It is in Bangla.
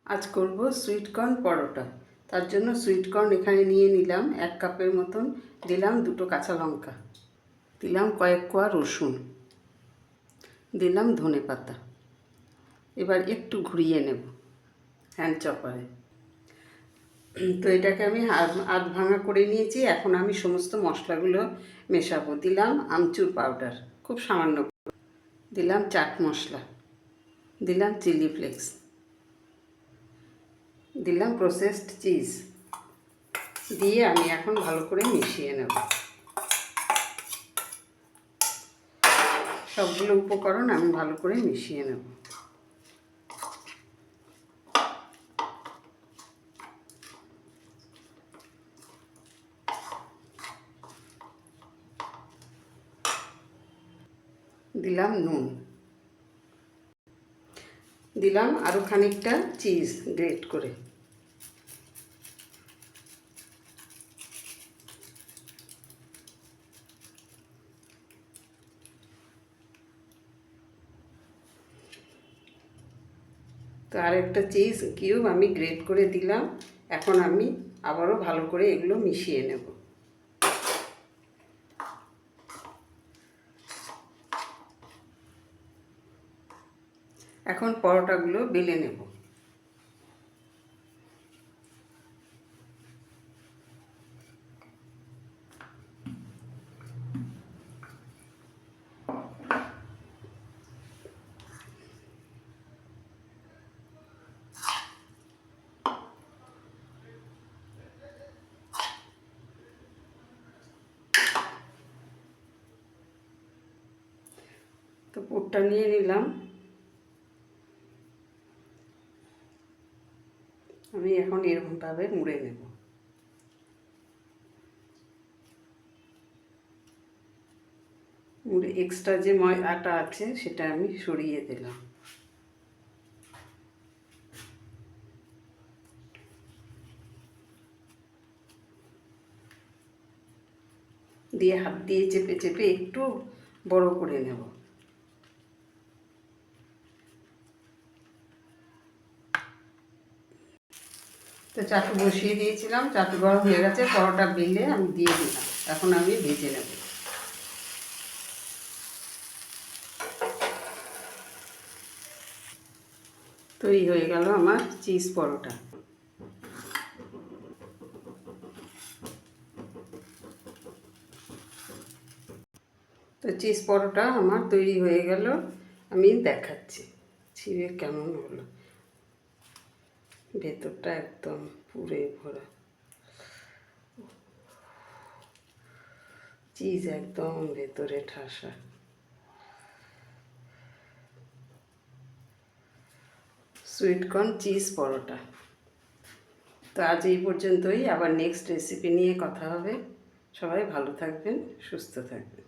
আজ করব সুইট কর্ন পরোটা। তার জন্য সুইট কর্ন এখানে নিয়ে নিলাম 1 কাপের মতন, দিলাম 2টো কাঁচা লঙ্কা, দিলাম কয়েক কোয়া রসুন, দিলাম ধনেপাতা। এবার একটু ঘুরিয়ে নেব হ্যান্ড চপারে। তো এটাকে আমি আধ ভাঙা করে নিয়েছি। এখন আমি সমস্ত মশলাগুলো মেশাবো। দিলাম আমচুর পাউডার খুব সামান্য, দিলাম চাট মশলা, দিলাম চিলি ফ্লেক্স, দিলাম প্রসেসড চিজ, দিয়ে আমি এখন ভালো করে মিশিয়ে নেব। সবগুলো উপকরণ আমি ভালো করে মিশিয়ে নেব। দিলাম নুন, দিলাম আরও খানিকটা চিজ গ্রেট করে, তো আরেকটা চিজ কিউব আমি গ্রেট করে দিলাম। এখন আমি আবারও ভালো করে এগুলো মিশিয়ে নেব। এখন পরোটাগুলো বেলে নেব। তো পুরটা নিয়ে নিলাম। আমি এখন এরকমভাবে মুড়ে নেব। মুড়ে এক্সট্রা যে আটা আছে সেটা আমি সরিয়ে দিলাম। দিয়ে হাত দিয়ে চেপে চেপে একটু বড় করে নেব। তো চাটু বসিয়ে দিয়েছিলাম, চাটু গরম হয়ে গেছে, পরোটা বেলে আমি দিয়ে দিলাম। এখন আমি ভেজে নেব। তৈরি হয়ে গেল আমার চিজ পরোটা। তো চিজ পরোটা আমার তৈরি হয়ে গেল। আমি দেখাচ্ছি ছিঁড়ে কেমন হলো। ভেতরটা একদম পুরে ভরা, চিজ একদম ভেতরে ঠাসা। সুইট কর্ন চিজ পরোটা। তো আজ এই পর্যন্তই। আবার নেক্সট রেসিপি নিয়ে কথা হবে। সবাই ভালো থাকবেন, সুস্থ থাকবেন।